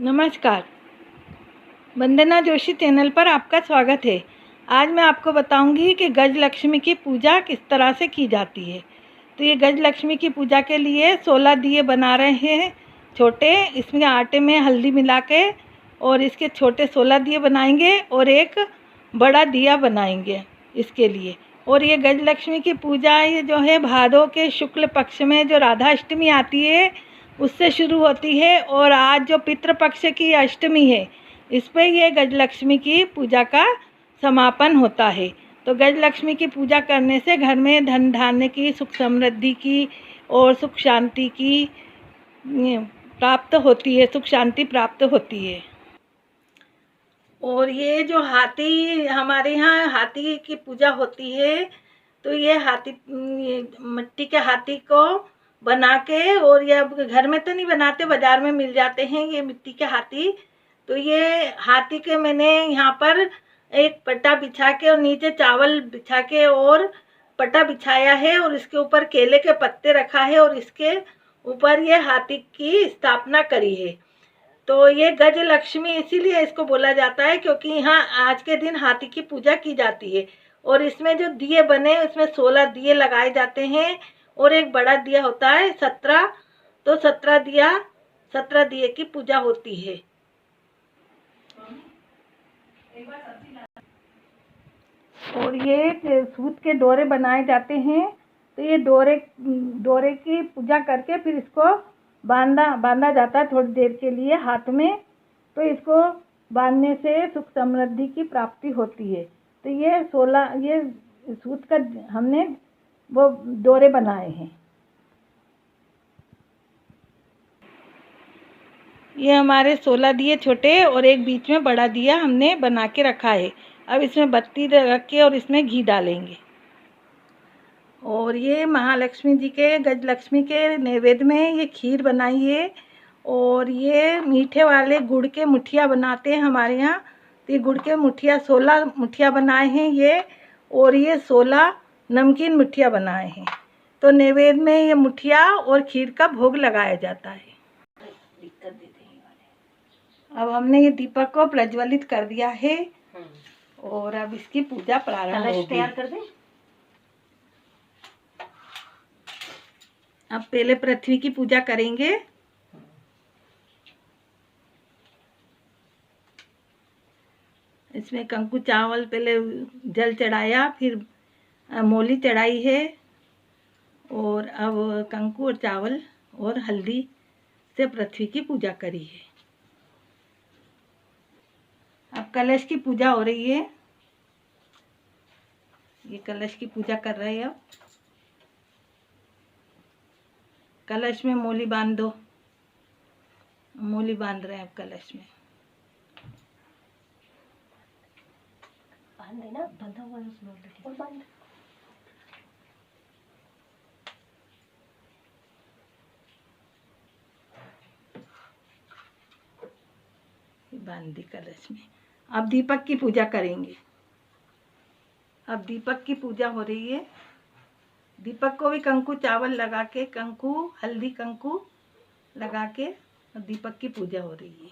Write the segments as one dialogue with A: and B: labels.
A: नमस्कार, वंदना जोशी चैनल पर आपका स्वागत है। आज मैं आपको बताऊंगी कि गजलक्ष्मी की पूजा किस तरह से की जाती है। तो ये गजलक्ष्मी की पूजा के लिए 16 दिए बना रहे हैं छोटे। इसमें आटे में हल्दी मिला के और इसके छोटे 16 दिए बनाएंगे और एक बड़ा दिया बनाएंगे इसके लिए। और ये गजलक्ष्मी की पूजा ये जो है भादों के शुक्ल पक्ष में जो राधा अष्टमी आती है उससे शुरू होती है और आज जो पितृपक्ष की अष्टमी है इस पर यह गजलक्ष्मी की पूजा का समापन होता है। तो गजलक्ष्मी की पूजा करने से घर में धन धान्य की, सुख समृद्धि की और सुख शांति की प्राप्त होती है, सुख शांति प्राप्त होती है। और ये जो हाथी, हमारे यहाँ हाथी की पूजा होती है। तो ये हाथी, मिट्टी के हाथी को बना के, और ये अब घर में तो नहीं बनाते, बाजार में मिल जाते हैं ये मिट्टी के हाथी। तो ये हाथी के मैंने यहाँ पर एक पट्टा बिछा के और नीचे चावल बिछा के और पट्टा बिछाया है और इसके ऊपर केले के पत्ते रखा है और इसके ऊपर ये हाथी की स्थापना करी है। तो ये गजलक्ष्मी इसीलिए इसको बोला जाता है क्योंकि यहाँ आज के दिन हाथी की पूजा की जाती है। और इसमें जो दिए बने उसमें 16 दिए लगाए जाते हैं और एक बड़ा दिया होता है 17। तो 17 दिए की पूजा होती है। और ये सूत के डोरे बनाए जाते हैं। तो ये डोरे की पूजा करके फिर इसको बांधा जाता है थोड़ी देर के लिए हाथ में। तो इसको बांधने से सुख समृद्धि की प्राप्ति होती है। तो ये 16 ये सूत का हमने वो डोरे बनाए हैं। ये हमारे 16 दिए छोटे और एक बीच में बड़ा दिया हमने बना के रखा है। अब इसमें बत्ती रख के और इसमें घी डालेंगे। और ये महालक्ष्मी जी के, गजलक्ष्मी के नैवेद्य में ये खीर बनाई है। और ये मीठे वाले गुड़ के मुठिया बनाते हैं हमारे यहाँ। तो ये गुड़ के मुठिया 16 मुठिया बनाए हैं ये, और ये 16 नमकीन मुठिया बनाए हैं। तो नैवेद्य में ये मुठिया और खीर का भोग लगाया जाता है। अब हमने ये दीपक को प्रज्वलित कर दिया है और अब इसकी पूजा प्रारंभ होगी। तैयार कर दें। अब पहले पृथ्वी की पूजा करेंगे। इसमें कंकु चावल, पहले जल चढ़ाया, फिर मोली चढ़ाई है और अब कंकु और चावल और हल्दी से पृथ्वी की पूजा करी है। अब कलश की पूजा हो रही है। ये कलश की पूजा कर रहे हैं। अब कलश में मोली बांध दो। मोली बांध रहे हैं अब कलश में। बांध देना, बंधा हुआ है और बांध। बांध दी कलश में। अब दीपक की पूजा करेंगे। अब दीपक की पूजा हो रही है। दीपक को भी कंकु चावल लगा के, कंकु हल्दी कंकु लगा के दीपक की पूजा हो रही है।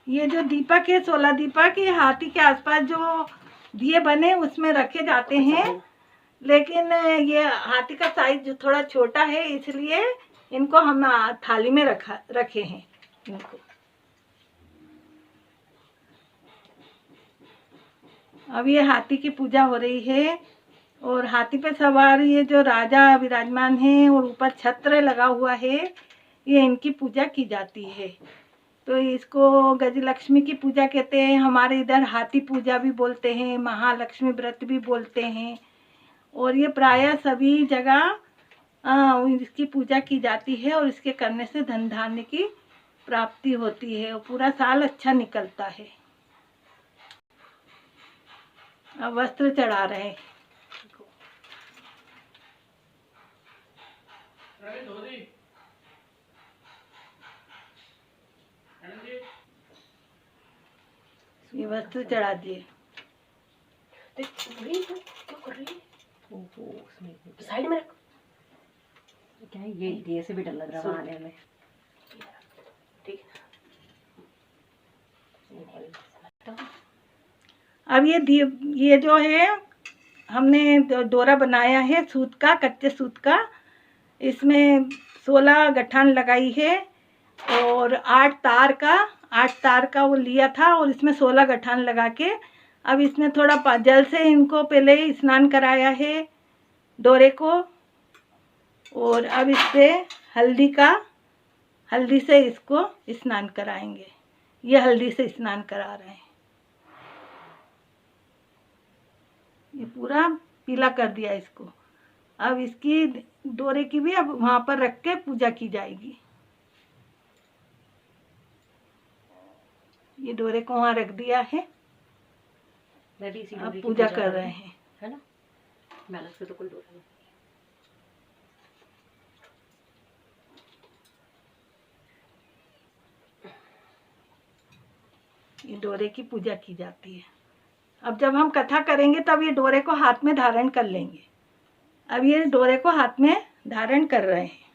A: ये जो दीपक है 16 दीपक, ये हाथी के आसपास जो दिए बने उसमें रखे जाते हैं। लेकिन ये हाथी का साइज जो थोड़ा छोटा है इसलिए इनको हम थाली में रखे हैं इनको। अब ये हाथी की पूजा हो रही है और हाथी पे सवार ये जो राजा विराजमान है और ऊपर छत्र लगा हुआ है, ये इनकी पूजा की जाती है। तो इसको गजलक्ष्मी की पूजा कहते हैं। हमारे इधर हाथी पूजा भी बोलते हैं, महालक्ष्मी व्रत भी बोलते हैं। और ये प्रायः सभी जगह इसकी पूजा की जाती है और इसके करने से धन धान्य की प्राप्ति होती है और पूरा साल अच्छा निकलता है। अब वस्त्र चढ़ा रहे हैं। ये वस्त्र चढ़ा दिए।
B: साइड में रख। क्या है ये दिए से भी डर लग रहा है आने में।
A: अब ये जो है हमने डोरा बनाया है सूत का, कच्चे सूत का। इसमें 16 गठान लगाई है और 8 तार का वो लिया था और इसमें 16 गठान लगा के अब इसमें थोड़ा जल से इनको पहले स्नान कराया है डोरे को। और अब इससे हल्दी से इसको स्नान कराएंगे। ये हल्दी से स्नान करा रहे हैं। ये पूरा पीला कर दिया इसको। अब इसकी डोरे की भी अब वहाँ पर रख के पूजा की जाएगी। ये डोरे को वहाँ रख दिया है। अब पूजा कर रहे हैं, है ना। मेहनत से तो कोई डोरा नहीं। ये डोरे की पूजा की जाती है। अब जब हम कथा करेंगे तब ये डोरे को हाथ में धारण कर लेंगे। अब ये डोरे को हाथ में धारण कर रहे हैं।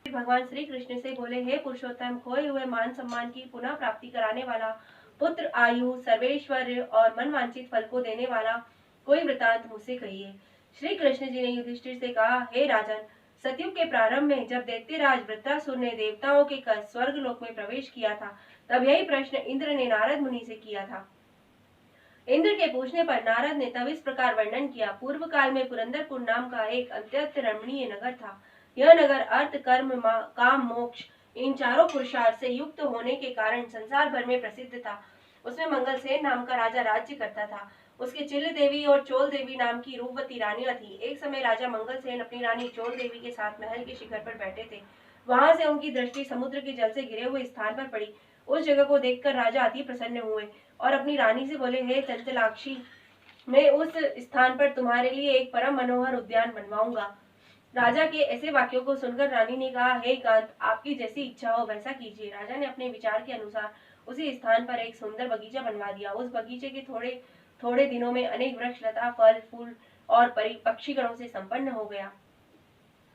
B: भगवान श्री कृष्ण से बोले, हे पुरुषोत्तम, खोए हुए मान सम्मान की पुनः प्राप्ति कराने वाला, पुत्र, आयु, सर्वेश्वर और मन वांछित फल को देने वाला कोई वृतांत मुझसे कहिए। श्री कृष्ण जी ने युधिष्ठिर से कहा, हे राजन, सतयुग के प्रारंभ में जब दैत्यराज वृत्रासुर ने देवताओं के स्वर्ग लोक में प्रवेश किया था, तब यही प्रश्न इंद्र ने नारद मुनि से किया था। इंद्र के पूछने पर नारद ने तब इस प्रकार वर्णन किया। पूर्व काल में पुरंदरपुर नाम का एक अत्यंत रमणीय नगर था। यह नगर अर्थ, कर्म, काम, मोक्ष इन चारों पुरुषार्थ से युक्त होने के कारण संसार भर में प्रसिद्ध था। उसमें मंगलसेन नाम का राजा राज्य करता था। उसके चिल्ल देवी और चोल देवी नाम की रूपवती रानियां थी। एक समय राजा मंगलसेन अपनी रानी चोल देवी के साथ महल के शिखर पर बैठे थे। वहां से उनकी दृष्टि समुद्र के जल से घिरे हुए स्थान पर पड़ी। उस जगह को देखकर राजा अति प्रसन्न हुए और अपनी रानी से बोले, हे चंचलाक्षी, मैं उस स्थान पर तुम्हारे लिए एक परम मनोहर उद्यान बनवाऊंगा। राजा के ऐसे वाक्यों को सुनकर रानी ने कहा, हे कांत, आपकी जैसी इच्छा हो वैसा कीजिए। राजा ने अपने विचार के अनुसार उसी स्थान पर एक सुंदर बगीचा बनवा दिया। उस बगीचे के थोड़े दिनों में अनेक वृक्ष, लता, फल, फूल और पक्षीगणों से संपन्न हो गया।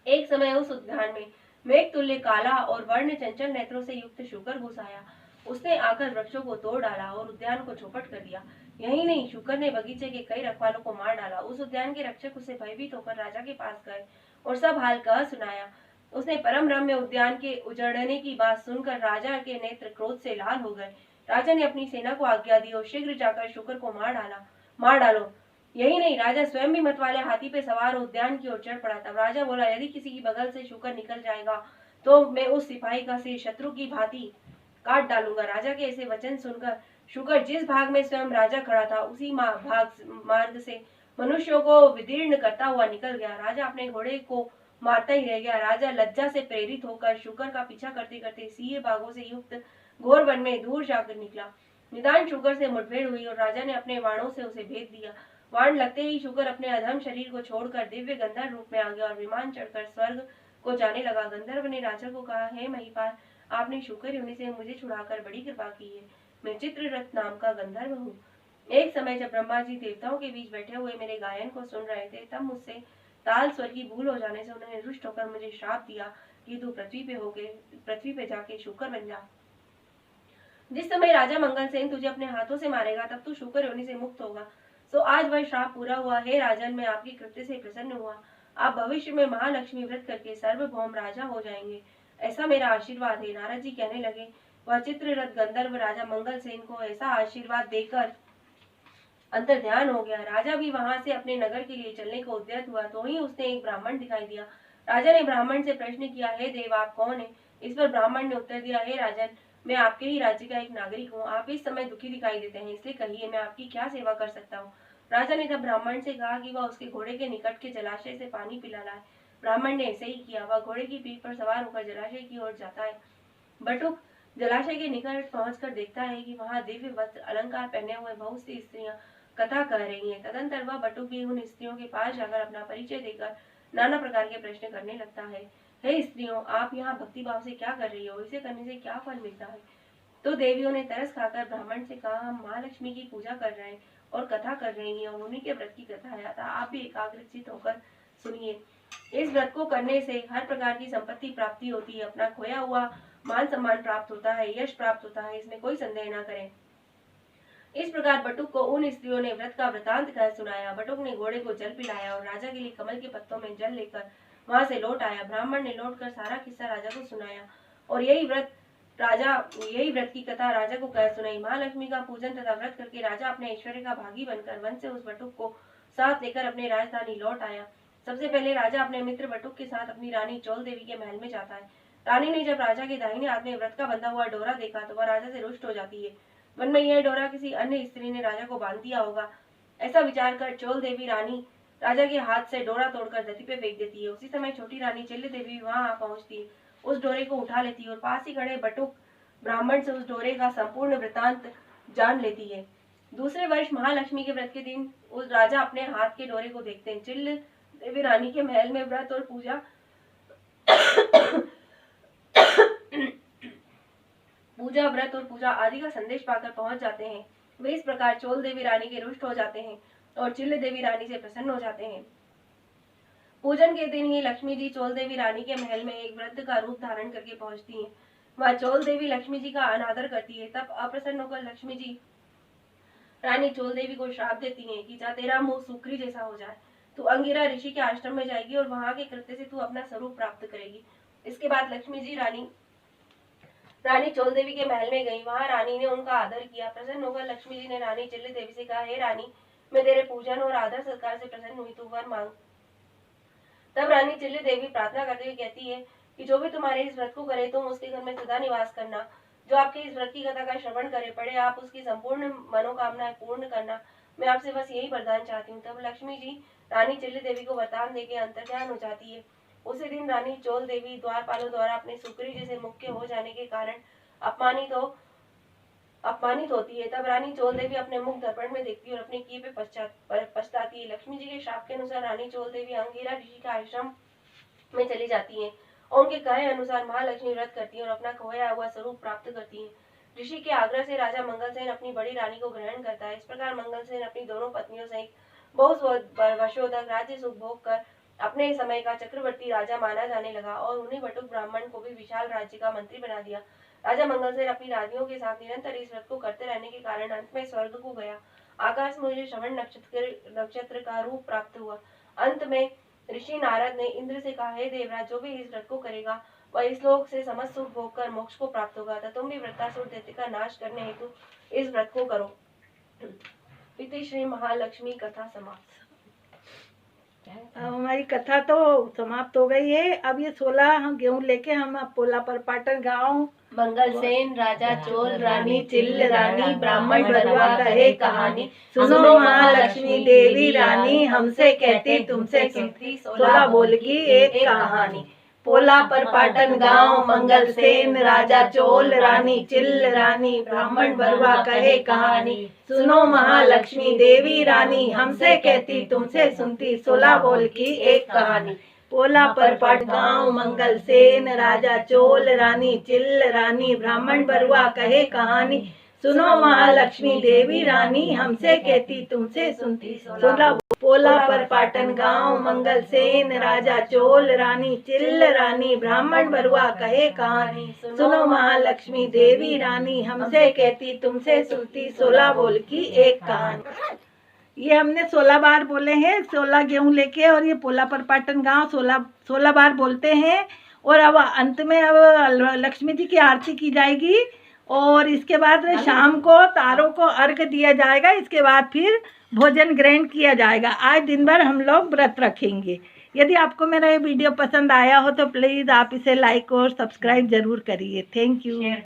B: एक समय उस उद्यान में मेघ तुल्य काला और वर्ण चंचल नेत्रों से युक्त शुकर घुस आया। उसने आकर वृक्षों को तोड़ डाला और उद्यान को चौपट कर दिया। यही नहीं, शुकर ने बगीचे के कई रखवालों को मार डाला। उस उद्यान के रक्षक उससे भयभीत होकर राजा के पास गए और सब हाल कह सुनाया। उसने परम रम्य उद्यान के उजड़ने की बात सुनकर राजा के नेत्र क्रोध से लाल हो गए। राजा ने अपनी सेना को आज्ञा दी और शीघ्र जाकर शुकर को मार डालो। यही नहीं, राजा स्वयं भी मतवाले हाथी पे सवार उद्यान की ओर चढ़ पड़ा। तब राजा बोला, यदि किसी की बगल से शुकर निकल जाएगा तो मैं उस सिपाही का सिर शत्रु की भांति काट डालूंगा। राजा के ऐसे वचन सुनकर शुकर जिस भाग में स्वयं राजा खड़ा था उसी मार्ग से मनुष्यों को विदीर्ण करता हुआ निकल गया। राजा अपने घोड़े को मारता ही रह गया। राजा लज्जा से प्रेरित होकर शुकर का पीछा करते करते सिंह बाघों से युक्त घोर वन में दूर जाकर निकला। निदान शुकर से मुठभेड़ हुई और राजा ने अपने बाणों से उसे भेद दिया। बाण लगते ही शुकर अपने अधम शरीर को छोड़कर दिव्य गंधर्व रूप में आ गया और विमान चढ़कर स्वर्ग को जाने लगा। गंधर्व ने राजा को कहा, हे महिपाल, आपने शुकर योनि से मुझे छुड़ाकर बड़ी कृपा की है। मैं चित्ररथ नाम का गंधर्व हूँ। एक समय जब ब्रह्मा जी देवताओं के बीच बैठे हुए मेरे गायन को सुन रहे थे, तब मुझसे ताल स्वर की भूल हो जाने से उन्होंने रुष्ट होकर मुझे श्राप दिया कि तू पृथ्वी पे जाके शुकर बन जा। जिस समय राजा मंगलसेन तुझे अपने हाथों से मारेगा तब तू शुकर योनि से मुक्त होगा। सो आज वह श्राप पूरा हुआ। हे राजन, मैं आपकी कृत्य से प्रसन्न हुआ। आप भविष्य में महालक्ष्मी व्रत करके सर्वभौम राजा हो जाएंगे, ऐसा मेरा आशीर्वाद है। नारद जी कहने लगे, वह चित्ररथ गंधर्व राजा मंगलसेन को ऐसा आशीर्वाद देकर अंतर ध्यान हो गया। राजा भी वहां से अपने नगर के लिए चलने को उद्यत हुआ तो ही उसने एक ब्राह्मण दिखाई दिया। राजा ने ब्राह्मण से प्रश्न किया, हे देव, आप कौन है? इस पर ब्राह्मण ने उत्तर दिया, हे राजन, मैं आपके ही राज्य का एक नागरिक हूँ। आप इस समय दुखी दिखाई देते हैं, इसलिए कहिए मैं आपकी क्या सेवा कर सकता हूँ। राजा ने तब ब्राह्मण से कहा कि वह उसके घोड़े के निकट के जलाशय से पानी पिला लाए। ब्राह्मण ने ऐसे ही किया। वह घोड़े की पीठ पर सवार होकर जलाशय की ओर जाता है। बटुक जलाशय के निकट पहुंचकर देखता है कि वहां दिव्य वस्त्र अलंकार पहने हुए बहुत सी स्त्रियां कथा कह रही हैं। तदंतर वह बटुक भी उन स्त्रियों के पास जाकर अपना परिचय देकर नाना प्रकार के प्रश्न करने लगता है। हे स्त्रियों, आप यहाँ भक्ति भाव से क्या कर रही हो? इसे करने से क्या फल मिलता है? तो देवियों ने तरस खाकर ब्राह्मण से कहा, हम महालक्ष्मी की पूजा कर रहे हैं और कथा कर रही हैं और उन्हीं के व्रत की कथा है, अतः आप भी एकाग्रचित होकर सुनिए। इस व्रत को करने से हर प्रकार की संपत्ति प्राप्ति होती है, अपना खोया हुआ मान सम्मान प्राप्त होता है, यश प्राप्त होता है, इसमें कोई संदेह न करें। इस प्रकार बटुक को उन स्त्रियों ने व्रत का वृतांत कह सुनाया। बटुक ने घोड़े को जल पिलाया और राजा के लिए कमल के पत्तों में जल लेकर वहां से लौट आया। ब्राह्मण ने लौटकर सारा किस्सा राजा को सुनाया और यही व्रत की कथा राजा को कह सुनाई। महालक्ष्मी का पूजन तथा व्रत करके राजा अपने ऐश्वर्य का भागी बनकर वन से उस बटुक को साथ लेकर अपने राजधानी लौट आया। सबसे पहले राजा अपने मित्र बटुक के साथ अपनी रानी चोल देवी के महल में जाता है। रानी ने जब राजा के दाहिने हाथ में व्रत का बंधा हुआ डोरा देखा तो वह राजा से रुष्ट हो जाती है। मन में यह डोरा किसी अन्य स्त्री ने राजा को बांध दिया होगा, ऐसा विचार कर चोल देवी रानी राजा के हाथ से डोरा तोड़कर धरती पे फेंक देती है। उसी समय छोटी रानी चिल्ल देवी वहां आ पहुंचती है, उस डोरे को उठा लेती है और पास ही खड़े बटुक ब्राह्मण से उस डोरे का संपूर्ण वृतांत जान लेती है। दूसरे वर्ष महालक्ष्मी के व्रत के दिन उस राजा अपने हाथ के डोरे को देखते हैं। चिल्ल देवी रानी के महल में व्रत और व्रत और पूजा आदि का संदेश पाकर पहुंच जाते हैं। वे इस प्रकार चोल देवी रानी के रुष्ट हो जाते हैं और चिल्ल देवी रानी से प्रसन्न हो जाते हैं। पूजन के दिन ही लक्ष्मी जी चोल देवी रानी के महल में एक वृद्ध का रूप धारण करके पहुंचती हैं। वह चोल देवी लक्ष्मी जी का अनादर करती है। तब अप्रसन्न होकर लक्ष्मी जी रानी चोल देवी को श्राप देती हैं कि जा तेरा मुंह सूकरी जैसा हो जाए, तू अंगिरा ऋषि के आश्रम में जाएगी और वहां के कृत्य से तू अपना स्वरूप प्राप्त करेगी। इसके बाद लक्ष्मी जी रानी चोल देवी के महल में गई। वहां रानी ने उनका आदर किया। प्रसन्न होकर लक्ष्मी जी ने रानी चिल्ल देवी से कहा, हे रानी, मैं तेरे पूजन और आदर सत्कार से प्रसन्न हुई, तू वर मांग। तब रानी चिल्ल देवी प्रार्थना करते हुए कहती है कि जो भी तुम्हारे इस व्रत को करे तुम उसके घर में सदा निवास करना। जो आपके इस व्रत की कथा का श्रवण करे पड़े आप उसकी संपूर्ण मनोकामनाएं पूर्ण करना। मैं आपसे बस यही वरदान चाहती हूँ। तब लक्ष्मी जी रानी चिल्ल देवी को वरदान देके अंतर्ध्यान हो जाती है। उसी दिन रानी चोल देवी द्वारपालों द्वारा अपने सुकरी जैसे मुख के हो जाने के कारण अपमानित होती है। तब रानी चोल देवी अपने मुख दर्पण में देखती है और अपने किए पे पछताती है। लक्ष्मी जी के शाप के अनुसार रानी चोल देवी अंगिरा ऋषि के आश्रम में चली जाती है और उनके कहे अनुसार महालक्ष्मी व्रत करती है और अपना खोया हुआ स्वरूप प्राप्त करती है। ऋषि के आग्रह से राजा मंगलसेन अपनी बड़ी रानी को ग्रहण करता है। इस प्रकार मंगलसेन अपनी दोनों पत्नियों सहित बहुत वर्षों तक राज्य सुख भोग कर अपने समय का चक्रवर्ती राजा माना जाने लगा और उन्हीं बटुक ब्राह्मण को भी विशाल राज्य का मंत्री बना दिया। राजा मंगलसेन अपनी रानियों के साथ निरंतर इस व्रत को करते रहने के कारण अंत में स्वर्ग को गया। आकाश में उसे श्रवण नक्षत्र का रूप प्राप्त हुआ। अंत में ऋषि नारद ने इंद्र से कहा, हे देवराज, जो भी इस व्रत को करेगा वह इस लोक से समस्त सुख भोग कर मोक्ष को प्राप्त होगा। तो तुम भी व्रतासुर दैत्य का नाश करने हेतु इस व्रत को करो। इति श्री महालक्ष्मी कथा समाप्त।
A: अब हमारी कथा तो समाप्त हो गई है। अब ये 16 हम गेहूं लेके हम अब पोला पर पाटन गाँव
B: मंगलसेन राजा चोल रानी
A: चिल्ल रानी ब्राह्मण बरुआ कहे कहानी। सुनो महालक्ष्मी देवी रानी, हमसे कहती तुमसे सुनती 16 बोल की एक कहानी। पोला पर पाटन गाँव मंगलसेन राजा चोल रानी चिल्ल रानी ब्राह्मण बरुआ कहे कहानी। सुनो महालक्ष्मी देवी रानी, हमसे कहती तुमसे सुनती 16 बोल की एक कहानी। पोला पर पाट गाँव मंगलसेन राजा चोल रानी चिल्ल रानी ब्राह्मण बरुआ कहे कहानी। सुनो महालक्ष्मी देवी रानी, हमसे कहती तुमसे सुनती 16। पोला पर पाटन गाँव मंगलसेन राजा चोल रानी चिल्ल रानी ब्राह्मण बरुआ कहे कहानी। सुनो महालक्ष्मी देवी रानी, हमसे कहती तुमसे सुनती 16 बोल की एक कहानी। ये हमने 16 बार बोले हैं, 16 गेहूं लेके, और ये पोला पर पाटन गाँव 16 बार बोलते हैं। और अब अंत में अब लक्ष्मी जी की आरती की जाएगी और इसके बाद शाम को तारों को अर्घ दिया जाएगा। इसके बाद फिर भोजन ग्रहण किया जाएगा। आज दिन भर हम लोग व्रत रखेंगे। यदि आपको मेरा ये वीडियो पसंद आया हो तो प्लीज़ आप इसे लाइक और सब्सक्राइब जरूर करिए। Thank you.